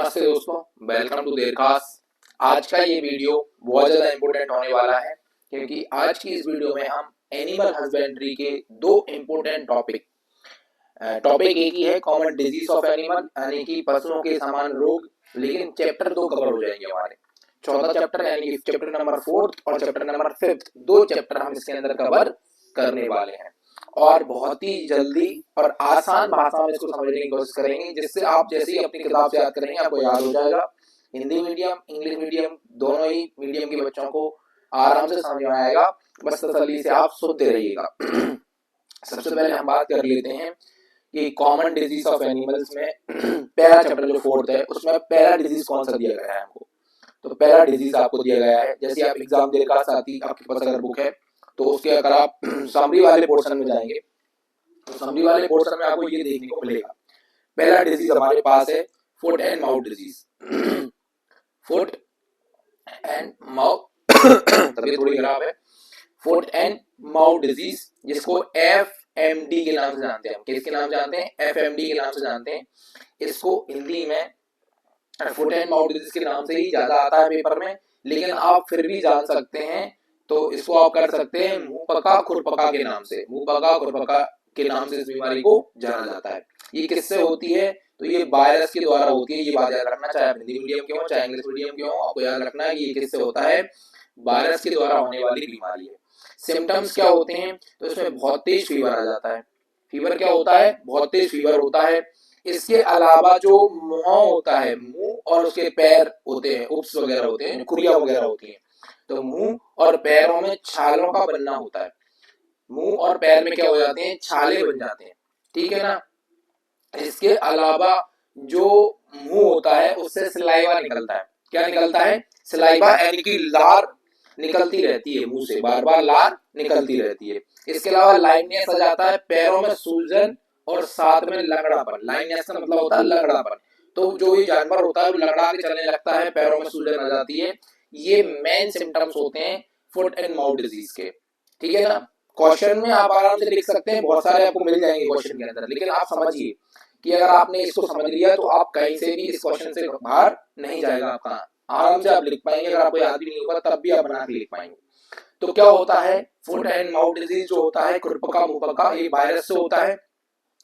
नमस्ते दोस्तों, welcome to देरखास। आज का ये वीडियो बहुत ज़्यादा इम्पोर्टेंट होने वाला है क्योंकि आज की इस वीडियो में हम एनिमल हस्बेंड्री के दो इम्पोर्टेंट टॉपिक एक ही है, कॉमन डिजीज ऑफ एनिमल यानी कि पशुओं के सामान्य रोग, लेकिन चैप्टर दो कवर हो जाएंगे हमारे। चौथा चैप्टर यानी कि चैप्टर नंबर 4 और चैप्टर नंबर 5, दो चैप्टर हम इसके अंदर कवर करने वाले हैं और बहुत ही जल्दी और आसान भाषा में इसको समझने की कोशिश करेंगे, जिससे आप जैसे ही अपनी किताब से याद करेंगे आपको याद हो जाएगा। हिंदी मीडियम, इंग्लिश मीडियम, दोनों ही मीडियम के बच्चों को आराम से समझ में आएगा, बस तसल्ली से आप सुनते रहिएगा। सबसे पहले हम बात कर लेते हैं कि कॉमन डिजीज ऑफ एनिमल्स में पहला चैप्टर जो 4th है उसमें पहला डिजीज कौन सा दिया गया है हमको। तो पहला डिजीज आपको दिया गया है, जैसे आप एग्जाम देने का साथी आपके पास अगर बुक है तो उसके अगर आप समरी वाले पोर्शन में जाएंगे तो समरी वाले पोर्शन में आपको ये देखने को मिलेगा। पहला डिजीज हमारे पास है foot and mouth disease. Foot and mouth तबीयत थोड़ी खराब है। फुट एंड माउथ डिजीज, जिसको FMD के नाम से जानते हैं। हम किसके नाम जानते हैं? FMD के नाम से जानते हैं। इसको हिंदी में फुट एंड माउथ डिजीज के नाम से ही ज्यादा आता है पेपर में, लेकिन आप फिर भी जान सकते हैं तो इसको आप कर सकते हैं मुंह पका खुरपका के नाम से। मुंह पका खुरपका के नाम से इस बीमारी को जाना जाता है। ये किससे होती है? तो ये वायरस के द्वारा होती है। ये बात याद रखना, चाहे आप हिंदी मीडियम के हो चाहे इंग्लिश मीडियम के हो, आपको याद रखना है कि ये किससे होता है, वायरस के द्वारा होने वाली बीमारी है। सिम्टम्स क्या होते हैं? तो इसमें बहुत तेज फीवर आ जाता है। फीवर क्या होता है? बहुत तेज फीवर होता है। इसके अलावा जो मुंह होता है, मुंह और उसके पैर होते हैं, उप्स वगैरह होते हैं, खुरिया वगैरह होती हैं, तो मुंह और पैरों में छालों का बनना होता है। मुंह और पैर में क्या हो जाते हैं? छाले बन जाते हैं, ठीक है ना। इसके अलावा जो मुंह होता है उससे सलाइवा निकलता है। क्या निकलता है? सलाइवा यानी कि लार निकलती रहती है मुंह से, बार बार लार निकलती रहती है। इसके अलावा लाइनेस आ जाता है, पैरों में सूजन और साथ में लंगड़ापन। लाइनेस का मतलब होता है लंगड़ापन। तो जो ये जानवर होता है वो लंगड़ा के चलने लगता है, पैरों में सूजन आ जाती है। ये मेन सिम्टम्स होते हैं फुट एंड माउथ डिजीज के, ठीक है ना। क्वेश्चन में आप आराम से लिख सकते हैं, बहुत सारे आपको मिल जाएंगे क्वेश्चन के अंदर, लेकिन आप समझिए कि अगर आपने इसको समझ लिया तो आप कहीं से भी इस क्वेश्चन से बाहर नहीं जाएगा आपका, आराम से आप लिख पाएंगे। अगर आपको याद भी नहीं होगा तब भी आप बना के लिख पाएंगे। तो क्या होता है? फुट एंड माउथ डिजीज जो होता है, खुरपका मुंह पका, ये वायरस से होता है।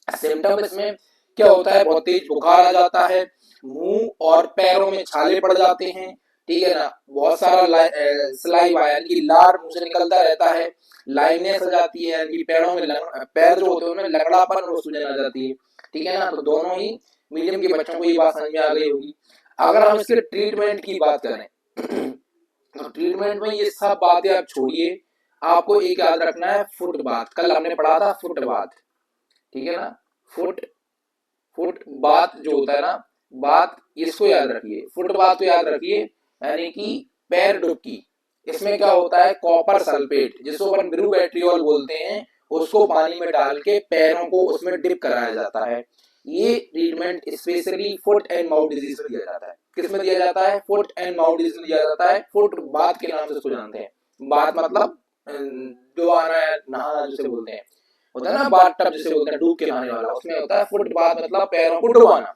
सिम्टम इसमें क्या होता है? बहुत तेज बुखार आ जाता है, मुंह और पैरों में छाले पड़ जाते हैं, ठीक है ना। बहुत सारा सलाइवा यानी कि लार मुंह से निकलता रहता है। लाइनेस आ जाती है यानी कि पैरों में पैर जो होते हैं उनमें लंगड़ापन और सूजन आ जाती है, ठीक है ना। तो दोनों ही मीडियम के बच्चों को ये बात समझ में आ गई होगी। अगर हम इसके ट्रीटमेंट की बात करें तो ट्रीटमेंट में ये सब बातें आप छोड़िए, आपको एक याद रखना है फुट बाथ। कल हमने पढ़ा था फुट बाथ, ठीक है ना। फुट फुट बाथ जो होता है ना, बात इसको याद रखिए, फुट बाथ तो याद रखिए, यानी कि पैर डुबकी। इसमें क्या होता है? कॉपर सल्फेट, जिसको अपन ब्यूबेट्रियोल बोलते हैं, उसको पानी में डाल के पैरों को उसमें डिप कराया जाता है। ये treatment specially foot and mouth disease में दिया जाता है। किस में दिया जाता है? फुट एंड माउथ डिजीज में दिया जाता है। फुट बाथ के नाम से इसको जानते हैं। बाथ मतलब डुबाना है, नहाना जिसे बोलते हैं, होता है ना बाथ टब जिसे बोलते हैं, डूब के नहाने वाला, उसमें होता है फुट बाथ मतलब पैरों को डुबाना,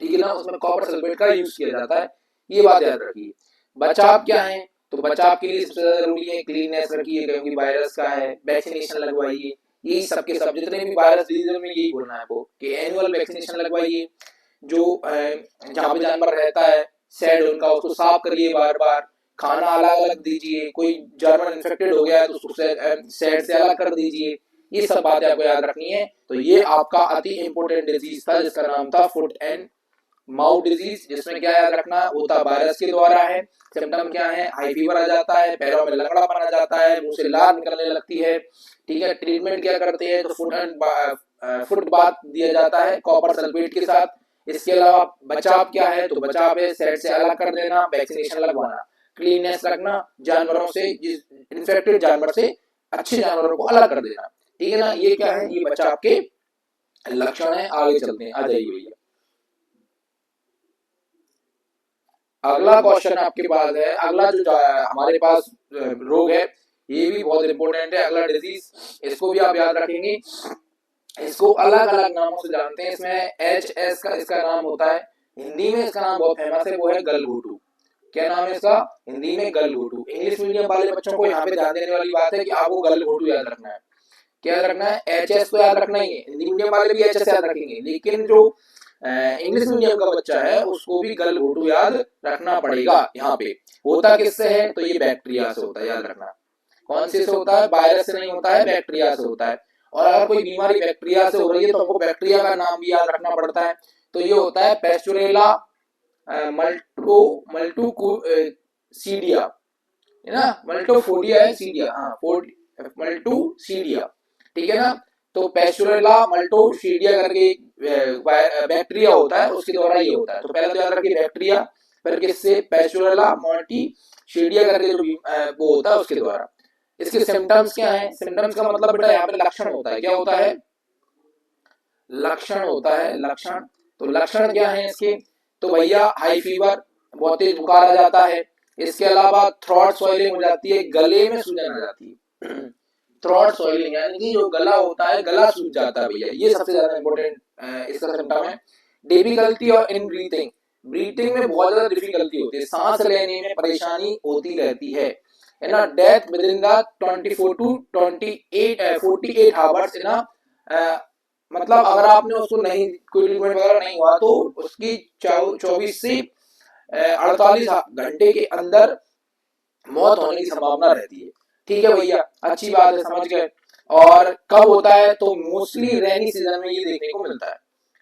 ठीक है ना। उसमें कॉपर सल्फेट का यूज किया जाता है, ये बात याद रखिए। बचाव क्या है? तो बचाव के लिए सबसे ज्यादा जरूरी है क्लीननेस रखिए, क्योंकि वायरस का है। वैक्सीनेशन लगवाइए, यही सबके सब जितने भी वायरस डिजीज में यही बोलना है आपको कि एनुअल वैक्सीनेशन लगवाइए। जो जहाँ पे जानवर रहता है शेड उनका, उसको साफ करिए बार बार। खाना अलग अलग दीजिए, कोई जानवर इन्फेक्टेड हो गया है तो उसको शेड से अलग कर दीजिए। ये सब बातें आपको याद रखनी है। तो ये आपका अति इंपॉर्टेंट डिजीज था जिसका नाम था फुट एंड माउथ डिजीज, जिसमें क्या याद रखना होता, वायरस के द्वारा है। सिम्टम क्या है? हाई फीवर आ जाता है, पैरों में लंगड़ापन आ जाता है, मुंह से लार निकलने लगती है, ठीक है। ट्रीटमेंट क्या करते हैं? तो फुट बाथ दिया जाता है कॉपर सल्फेट के साथ। इसके अलावा बचाव क्या है? तो बचाव है सेट से अलग कर देना, वैक्सीनेशन लगवाना, क्लीननेस रखना, जानवरों से इन्फेक्टेड जानवर से अच्छे जानवरों को अलग कर देना, ठीक है ना। ये क्या है? ये बचाव के लक्षण है। आगे चलते हैं, आ जाइए भैया। अगला क्वेश्चन आपके पास है, अगला जो हमारे पास रोग है ये भी बहुत इंपॉर्टेंट है। अगला डिजीज, इसको भी आप याद रखेंगे। इसको अलग अलग नामों से जानते हैं। इसमें HS का इसका नाम होता है, हिंदी में इसका नाम बहुत फेमस है, वो है गलघोटू। क्या नाम है इसका? हिंदी में गलघोटू। इंग्लिश मीडियम वाले बच्चों को यहाँ पे ध्यान देने वाली बात है कि आपको गलघोटू याद रखना है। क्या याद रखना है? एच एस तो याद रखना ही है, हिंदी मीडियम वाले भी एच एस याद रखेंगे, लेकिन जो इंग्लिश मीडियम का बच्चा है उसको भी गलघोटू याद रखना पड़ेगा। यहाँ पे होता किससे है? तो ये बैक्टीरिया से होता है, याद रखना। कौन से होता है? वायरस से नहीं होता है, बैक्टीरिया से होता है। और अगर कोई बीमारी बैक्टीरिया से हो रही है तो हमको बैक्टीरिया का नाम भी याद रखना पड़ता है। तो ये होता है पेस्टुरेला मल्टूसीडिया, है ना? मल्टोफोडिया है, सीडिया, हाँ मल्टूसीडिया, ठीक है ना? तो पेस्टुरेला मल्टोसीडिया करके बैक्टीरिया होता है, उसके द्वारा ये होता है। तो पहले तो याद रखिए बैक्टीरिया, फिर किससे? पेस्टुरेला मल्टीसीडिया करके जो वो होता है उसके द्वारा। इसके सिम्टम्स क्या है? सिम्टम्स का मतलब बेटा यहाँ पे लक्षण होता है। क्या होता है? लक्षण होता है, लक्षण। तो लक्षण क्या है इसके? तो भैया हाई फीवर, बहुत तेज बुखार आ जाता है। इसके अलावा थ्रोट स्वेलिंग हो जाती है, गले में सूजन आ जाती है। थ्रोट स्वेलिंग यानी कि जो गला होता है, गला सूज जाता है भैया, ये सबसे ज्यादा इंपॉर्टेंट इसका सिम्टम है। डिफिकल्टी और इन ब्रीथिंग, ब्रीथिंग में बहुत ज्यादा डिफिकल्टी होती है, सांस लेने में परेशानी होती रहती है ना। Death within the 24 to 48 hours इन मतलब अगर आपने उसको नहीं, कोई ट्रीटमेंट वगैरह नहीं हुआ तो उसकी 24 से 48 घंटे के अंदर मौत होने की संभावना रहती है। ठीक है भैया, अच्छी बात है, समझ गए। और कब होता है? तो मोस्टली रेनी सीजन में ये देखने को मिलता है।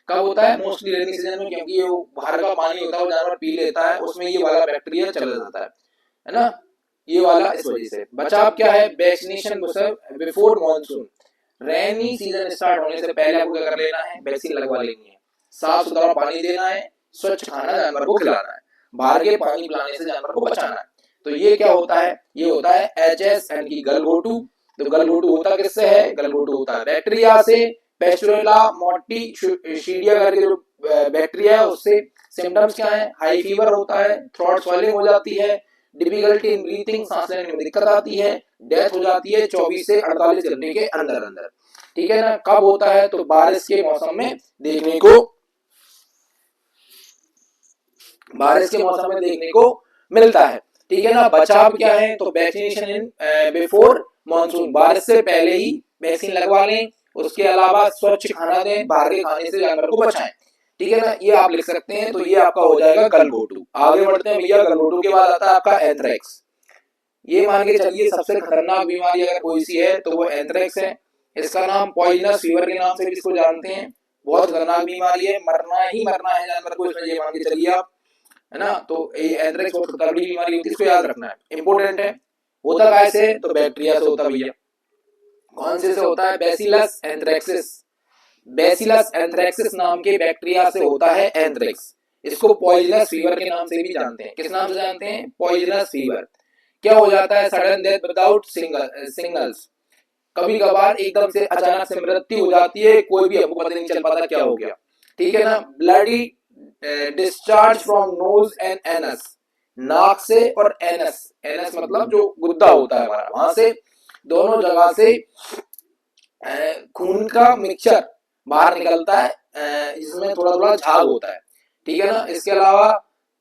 कब होता है? मोस्टली रेनी सीजन में, क्योंकि ये बाहर का पानी होता है वो जानवर पी लेता है, उसमें ये वाला बैक्टीरिया चला जाता है ना, ये वाला। इस वजह से बचाव क्या है? Vaccination before monsoon, rainy season start होने से पहले आपको क्या कर लेना है? वैक्सीन लगवा लेनी है। साफ सुथरा पानी देना है, स्वच्छ खाना जानवर को खिलाना है, बाहर के पानी पिलाने से जानवर को बचाना है। तो ये क्या होता है? ये होता है एच एस एन की गलघोटू। तो गलघोटू होता किससे है? गलघोटू होता है बैक्टीरिया से, पेस्टुरेला मोर्टीसीडिया करके जो बैक्टीरिया है उससे। सिम्टम्स क्या है? हाई फीवर होता है, थ्रोट स्वेलिंग हो जाती है, डिफिकल्टी इन ब्रीथिंग, सांस लेने में दिक्कत आती है, डेथ हो जाती है 24 से 48 घंटे के अंदर अंदर। ठीक है ना? कब होता है? तो बारिश के मौसम में देखने को, बारिश के मौसम में देखने को मिलता है। ठीक है ना? बचाव क्या है? तो वैक्सीनेशन इन बिफोर मॉनसून, बारिश से पहले ही वैक्सीन लगवा लें। उसके अलावा स्वच्छ खाना दें, बाहर के खाने से जानवर को बचाएं। ठीक है ना? ये आप लिख सकते हैं। तो ये आपका हो जाएगा गलघोटू। आगे बढ़ते हैं भैया। गलघोटू के बाद आता है आपका एंथ्रेक्स। ये मान के चलिए सबसे खतरनाक बीमारी अगर कोई सी है तो वो एंथ्रेक्स है। इसका नाम पॉइजनस फीवर के नाम से भी इसको जानते हैं। बहुत खतरनाक बीमारी है, मरना ही मरना है जानवर को इसमें, ये मान के चलिए आप, है ना। तो ये एंथ्रेक्स बहुत तगड़ी बीमारी होती है, इसको याद रखना है, इंपॉर्टेंट है। होता कैसे? तो बैक्टीरिया से होता भैया। कौन से होता है? बैसिलस एंथ्रेक्सिस। बैसिलस एंथ्रेक्सिस नाम के बैक्टीरिया से होता है एंथ्रेक्स। इसको पॉइजनस फीवर के नाम से भी जानते हैं। किस नाम से जानते हैं? Poisonous fever. क्या हो जाता है? सडन डेथ विदाउट सिग्नल्स, कभी कभार एकदम से अचानक से मृत्यु हो जाती है, कोई भी हमको पता नहीं चल पाता क्या हो गया। ठीक है ना? Bloody discharge from knows and anus, नाक से और एनस, एनस मतलब जो गुद्दा होता है हमारा, वहां से, दोनों जगह से खून का मिक्सचर बाहर निकलता है, इसमें थोड़ा थोड़ा झाग होता है। ठीक है ना? इसके अलावा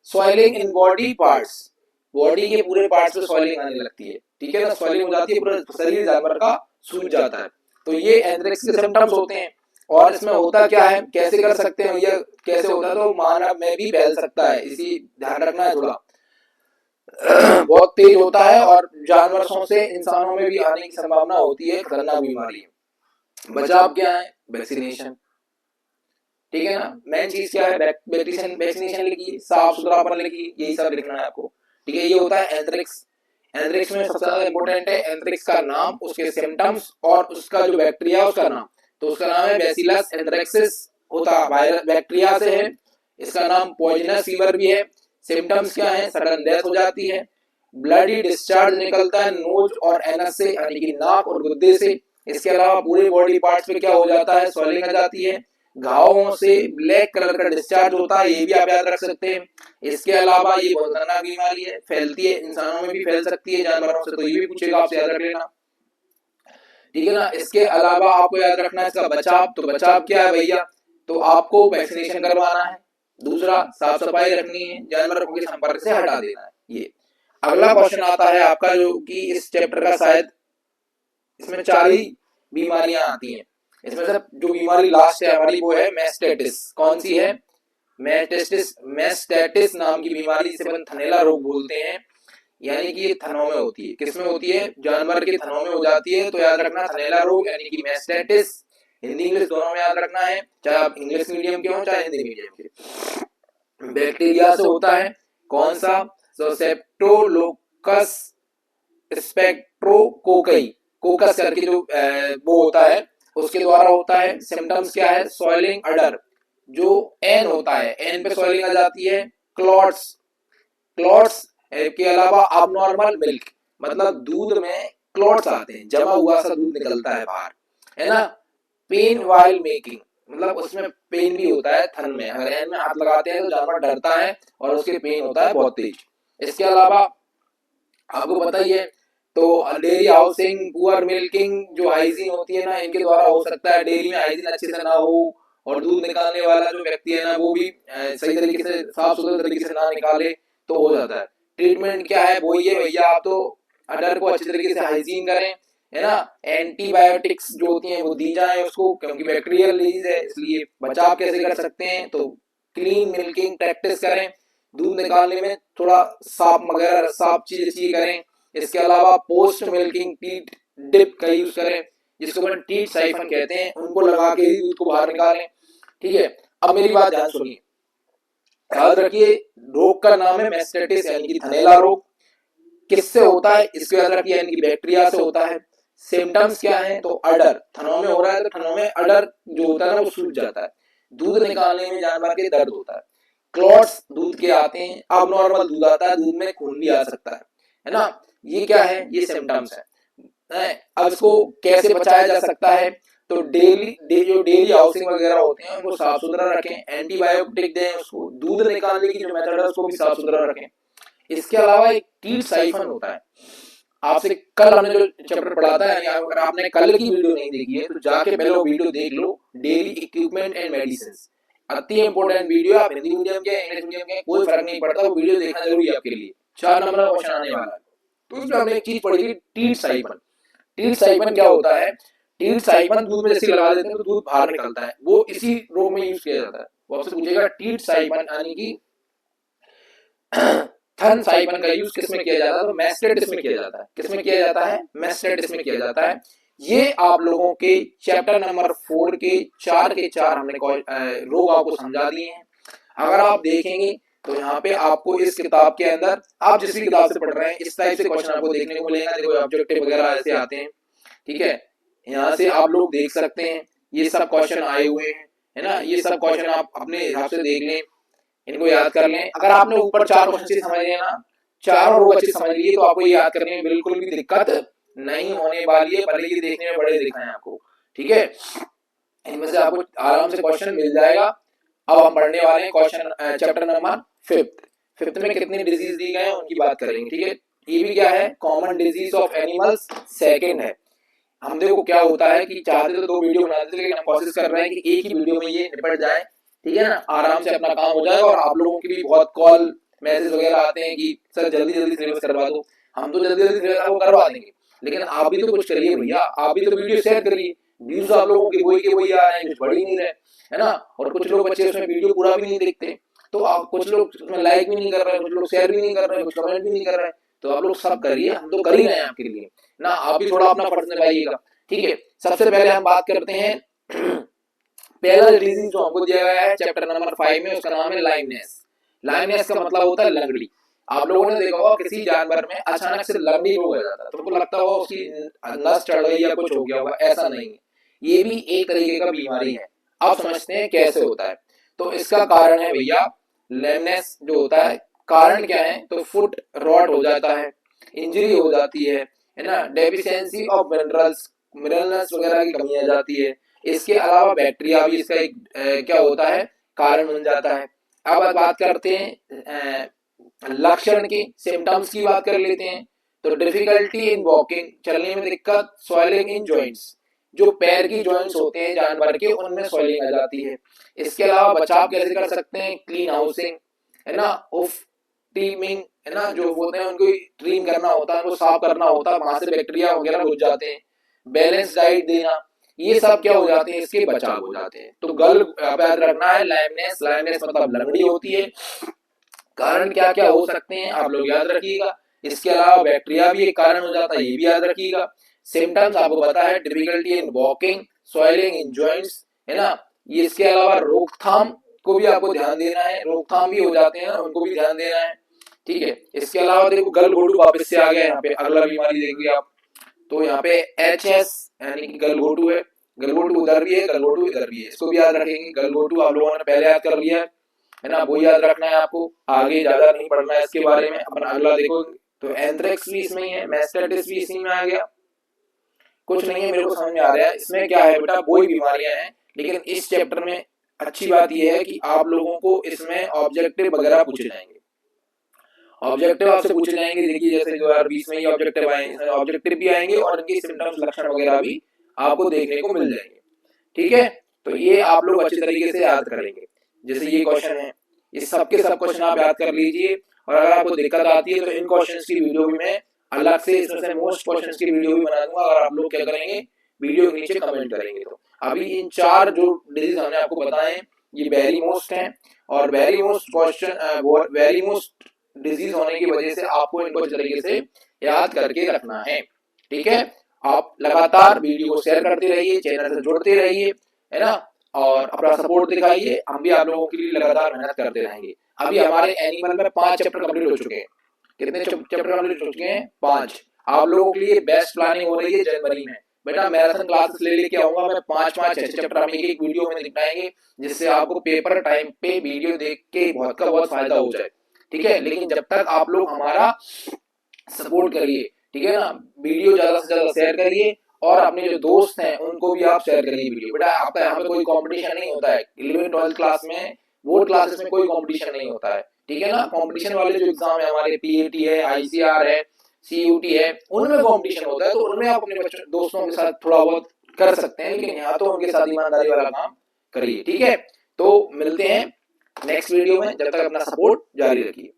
swelling in body parts, body के पूरे पार्ट्स में स्वेलिंग आने लगती है। ठीक है ना? स्वेलिंग हो जाती है, पूरा शरीर जानवर का सूज जाता है। तो ये एंथ्रेक्स के सिम्टम्स होते हैं। और इसमें होता क्या है? कैसे कर सकते हैं भैया? कैसे होता है? तो मानव में भी फैल सकता है, इसी ध्यान रखना है थोड़ा। बहुत तेज होता है और जानवरों से इंसानों में भी आने की संभावना होती है, खतरनाक बीमारी है। बचाव क्या है? वैक्सीनेशन। ठीक है ना? मेन चीज क्या है? वैक्सीनेशन लिखिए, साफ सुथरापन लिखिए, यही सब लिखना है आपको। ठीक है? ये होता है एंथ्रेक्स। एंथ्रेक्स में सबसे ज्यादा इंपॉर्टेंट है एंथ्रेक्स का नाम, उसके सिम्टम्स और उसका जो बैक्टीरिया उसका नाम। तो उसका नाम है बैसिलस एंथ्रेक्सिस, होता वायरस बैक्टीरिया से है। इसका नाम पॉइजनस फीवर भी है। सिम्टम्स क्या है? सडन डेथ हो जाती है, ब्लडी डिस्चार्ज निकलता है नोज और एनस से, यानी कि नाक और गुद्दे से। इसके अलावा पूरे बॉडी पार्ट्स पे क्या हो जाता है? स्वेलिंग आ जाती है, घावों से ब्लैक कलर का डिस्चार्ज होता है, ये भी आप याद रख सकते हैं। इसके अलावा ये बहुत खतरनाक बीमारी है, फैलती है, इंसानों में भी फैल सकती है, जानवरों से, तो ये भी पूछेगा आपसे, याद रख लेना। ठीक है ना? इसके अलावा आपको याद रखना है इसका बचाव। तो बचाव क्या है भैया? तो आपको वैक्सीनेशन करवाना है, दूसरा साफ सफाई रखनी है, जानवरों के संपर्क से हटा देना है। ये अगला क्वेश्चन आता है आपका, जो कि इस चैप्टर का शायद इसमें 4 ही बीमारियां आती हैं। इसमें से जो बीमारी लास्ट है हमारी वो है मैस्टाइटिस। कौन सी है? मैस्टाइटिस। मैस्टाइटिस नाम की बीमारी जिसे अपन थनैला रोग बोलते हैं, यानी कि ये थनों में होती है। किसमें होती है? जानवर के थनों में हो जाती है। तो याद रखना थनैला रोग यानी कि मैस्टाइटिस, हिंदी इंग्लिश दोनों में याद रखना है, चाहे आप इंग्लिश मीडियम के हो चाहे हिंदी मीडियम के। बैक्टीरिया से होता है। कौन सा? सेप्टोलोकस स्पेक्ट्रोकोकई, कोकस करके जो वो होता है उसके द्वारा होता है। सिम्टम्स क्या है? सॉइलिंग अडर, जो एन होता है, एन पे सॉइलिंग आ जाती है। क्लॉट्स, क्लॉट्स के अलावा अबनॉर्मल मिल्क, मतलब दूध में क्लॉट्स आते हैं, जमा हुआ सा दूध निकलता है बाहर, है ना। पेन वाइल मेकिंग, मतलब उसमें पेन भी होता है थन में, अगर एन में हाथ लगाते हैं तो जानवर डरता है और उसके पेन होता है बहुत तेज। इसके अलावा आपको पता ही है, तो डेयरी हाउसिंग, पुअर मिल्किंग, जो हाइजीन होती है ना, इनके द्वारा हो सकता है। डेयरी में हाइजीन अच्छे से ना हो और दूध निकालने वाला जो व्यक्ति है ना वो भी सही तरीके से साफ सुथरे तरीके से ना निकाले तो हो जाता है। ट्रीटमेंट क्या है? वो ये भैया, आप तो अडर को अच्छे तरीके से हाइजीन करें, है ना। एंटीबायोटिक्स जो होती हैं वो दी जाए उसको, क्योंकि बैक्टीरियल डिजीज है, इसलिए बचाव कैसे कर सकते हैं? तो क्लीन मिल्किंग प्रैक्टिस करें, दूध निकालने में थोड़ा साफ वगैरह साफ चीजें करें। इसके अलावा पोस्ट मिल्किंग टीट डिप का यूज करें, जिसको अपन टीट साइफन कहते हैं, उनको लगा के ही दूध को बाहर निकालें। ठीक है, अब मेरी बात ध्यान सुनिए, याद रखिए रोग का नाम है मैस्टाइटिस यानी कि थनैला रोग। किससे होता है? इसको याद रखिए, यानी कि बैक्टीरिया से होता है। सिम्टम्स क्या है? तो अडर, थनों में हो रहा है तो थनों में अडर जो होता है ना वो सूज जाता है, दूध निकालने में जानवर के दर्द होता है। क्लॉट्स दूध के आते हैं, अब नॉर्मल दूध आता है, दूध में खून भी आ सकता है ना। ये क्या है? ये सिम्टम्स है। अब इसको कैसे बचाया जा सकता है? तो जो डेली हाउसिंग वगैरह होते हैं उनको साफ सुथरा रखें, एंटीबायोटिक दें उसको, दूध निकालने की जो मेथड है उसको भी साफ सुथरा रखें। इसके अलावा एक टीट साइफन होता है, आपसे कल हमने जो चैप्टर पढ़ा था, यानी अगर आपने कल की वीडियो नहीं देखी है तो जाके पहले वो वीडियो देख लो, डेली इक्विपमेंट एंड मेडिसिन। अति इंपॉर्टेंट वीडियो, आप हिंदी मीडियम के इंग्लिश मीडियम के कोई फर्क नहीं पड़ता, वो वीडियो देखना जरूरी है आपके लिए। 4 नंबर का क्वेश्चन आने वाला है। तो उसमें हमने एक चीज पढ़ी थी, टीट साइफन। टीट साइफन क्या होता है? टीट साइफन दूध में जैसे लगा देते हैं तो दूध बाहर निकलता है, वो इसी रोग में यूज किया जाता है। वो आपसे पूछेगा टीट साइफन यानी कि थन साइफन का यूज किसमें किया जाता है? तो मैस्टाइटिस में किया जाता है। किसमें किया जाता है? मैस्टाइटिस में किया जाता है। ये आप लोगों के चैप्टर नंबर 4 के 4 के 4 हमने रोग आपको समझा दिए हैं। अगर आप देखेंगे तो यहाँ पे आपको इस किताब के अंदर, आप जिस भी किताब से पढ़ रहे हैं इस टाइप से क्वेश्चन आपको देखने को मिलेगा। देखो ऑब्जेक्टिव वगैरह ऐसे आते हैं, ठीक है, यहाँ से आप लोग देख सकते हैं ये सब क्वेश्चन आए हुए हैं, है ना। ये सब क्वेश्चन आप अपने हिसाब से देख लें, इनको याद कर लें। अगर आपने ऊपर 4 क्वेश्चन अच्छे समझ लिए ना, 4 रोग अच्छे समझ लिए, तो आपको ये याद करने में बिल्कुल भी दिक्कत नहीं होने वाली है, भले ही देखने में बड़े दिखाएं आपको, ठीक है। इनमें से आपको आराम से क्वेश्चन मिल जाएगा। अब हम पढ़ने वाले हैं क्वेश्चन चैप्टर नंबर 5th में कितने डिजीज दी गए हैं उनकी बात करेंगे, ठीक है। ये भी क्या है? Common disease of animals second है। हम देखो क्या होता है कि चाहते तो 2 वीडियो बनाते थे, लेकिन हम कोशिश कर रहे हैं कि एक ही वीडियो में ये निपट जाए, ठीक है ना, आराम से अपना काम हो जाए। और आप लोगों के भी बहुत कॉल मैसेज वगैरह आते हैं कि सर जल्दी जल्दी सिलेबस करवा दो। हम तो जल्दी जल्दी सिलेबस आपको करवा देंगे, लेकिन आप भी तो कुछ करिए भैया, आप भी तो वीडियो शेयर करिए। व्यूज आप लोगों के वही आ रहे हैं, कुछ बढ़ ही नहीं रहे, है ना। और कुछ लोग बच्चे उसमें वीडियो पूरा भी नहीं देखते, तो आप कुछ लोग उसमें लाइक भी नहीं कर रहे हैं, कुछ लोग शेयर भी नहीं कर रहे हैं, कुछ कमेंट भी नहीं कर रहे हैं। तो आप लोग सब करिए, हम तो कर ही रहे हैं आपके लिए ना, आप भी थोड़ा अपना फर्ज निभाइएगा, ठीक है। सबसे पहले हम बात करते हैं पहला डिजीज जो हमको दिया गया है चैप्टर नंबर 5 में, उसका नाम है लाइमनेस। लाइमनेस का मतलब होता है लंगड़ी। आप लोगों ने देखा होगा किसी जानवर में अचानक से लंगड़ी रोग हो जाता है, तो उनको लगता होगा उसकी नस चढ़ गई या कुछ हो गया होगा, ऐसा नहीं है, ये भी एक तरीके का बीमारी है। आप समझते हैं कैसे होता है? तो इसका कारण है भैया लेमनेस जो होता है। कारण क्या है? तो फुट रॉट हो जाता है, इंजरी हो जाती है ना, डेफिशिएंसी ऑफ मिनरल्स, मिनरल्स वगैरह की कमी आ जाती है। इसके अलावा बैक्टीरिया भी इसका एक क्या होता है? कारण बन जाता है। अब बात करते हैं लक्षण की, सिम्टम्स की बात कर लेते हैं। तो डिफिकल्टी इन वॉकिंग, चलने में दिक्कत, स्वेलिंग इन जॉइंट्स, जो पैर की जॉइंट्स होते हैं जानवर के, उनमें स्वेलिंग आ जाती है। इसके अलावा बचाव कैसे कर सकते हैं? क्लीन हाउसिंग, है ना, ऑफ ट्रीमिंग, है ना, जो बोलते हैं उनको ट्रीम करना होता है, उनको साफ करना होता है, वहां से बैक्टीरिया वगैरह घुस जाते हैं। बैलेंस डाइट देना, ये सब क्या हो जाते हैं? इसके बचाव हो जाते हैं। तो गल याद रखना है, लाइमनेस, लाइमनेस मतलब लंगड़ी होती है। कारण क्या क्या हो सकते हैं आप लोग याद रखिएगा। इसके अलावा बैक्टीरिया भी एक कारण हो जाता है, ये भी याद रखिएगा। सिम्टम्स आपको पता है, difficulty in walking, swelling in joints, है ना। ये इसके अलावा रोकथाम को भी आपको ध्यान देना है, रोकथाम भी हो जाते हैं, उनको भी ध्यान देना है, ठीक है। इसके अलावा देखो गलघोटू वापस से आ गया यहाँ पे, अगला बीमारी देखिए आप। तो यहाँ पे HS यानी कि गलघोटू है। गलघोटू उधर भी है, गलघोटू इधर भी है, इसको भी याद रखेंगे। गलघोटू आप लोगों ने पहले याद कर लिया है ना, वो याद रखना है आपको, आगे ज्यादा नहीं पढ़ना है इसके बारे में। अपन अगला देखो तो एंथ्रेक्स भी इसमें ही है, मैस्टाइटिस भी इसी में आ गया। कुछ नहीं है, मेरे को समझ में आ रहा है। इसमें क्या है बेटा, वही बीमारियां हैं, लेकिन इस चैप्टर में अच्छी बात यह है कि आप लोगों को इसमें ऑब्जेक्टिव वगैरह पूछे जाएंगे। ऑब्जेक्टिव आपसे पूछे जाएंगे, देखिए जैसे 2020 में ही ऑब्जेक्टिव आए, ऑब्जेक्टिव भी आएंगे और इनके सिम्टम्स, लक्षण वगैरह भी आपको देखने को मिल जाएंगे, ठीक है। तो ये आप लोग अच्छी तरीके से याद करेंगे। जैसे ये क्वेश्चन है, ये सबके सब क्वेश्चन आप याद कर लीजिए, और अगर आपको दिक्कत आती है तो इन क्वेश्चंस की वीडियो भी मैं अलग से, इसमें से मोस्ट क्वेश्चंस की वीडियो भी बना दूंगा, अगर आप लोग क्या करेंगे, वीडियो के नीचे कमेंट करेंगे। तो अभी इन 4 जो डिजीज हमने आपको बताए, ये वेरी मोस्ट हैं, और very most question, very most disease होने की वजह से आपको इनको अच्छे तरीके से याद करके रखना है, ठीक है। आप लगातार वीडियो को शेयर करते रहिए, चैनल से जुड़ते रहिए, है ना, और अपना सपोर्ट दिखाइए। हम भी आप लोगों के लिए लगातार मेहनत करते रहेंगे। अभी हमारे एनिमल में 5 चैप्टर कंप्लीट हो चुके हैं। कितने चैप्टर कंप्लीट हो चुके हैं? 5। आप लोगों के लिए बेस्ट प्लानिंग हो रही है जनवरी में। बेटा मैराथन क्लासेस ले लेके आऊंगा मैं, 5-5 6 चैप्टर हम एक वीडियो में दिखाएंगे, जिससे आपको पेपर टाइम पे वीडियो देख के बहुत का बहुत फायदा हो जाए, ठीक है। लेकिन जब तक आप लोग हमारा सपोर्ट करिए, ठीक है ना, वीडियो ज्यादा से ज्यादा शेयर करिए, और अपने जो दोस्त हैं उनको भी आप शेयर करिए वीडियो। बेटा आपका यहाँ पे कोई कंपटीशन नहीं होता है, 11th-12th क्लास में, बोर्ड क्लासेस में कोई कंपटीशन नहीं होता है, ठीक है ना। कंपटीशन वाले जो एग्जाम है हमारे, PAT है, ICR है, CUT है, उनमें कंपटीशन होता है, तो उनमें आप अपने बच्चों दोस्तों के साथ थोड़ा बहुत कर सकते हैं, लेकिन यहाँ तो उनके साथ ईमानदारी वाला काम करिए, ठीक है। तो मिलते हैं नेक्स्ट वीडियो में, जब तक अपना सपोर्ट जारी रखिए।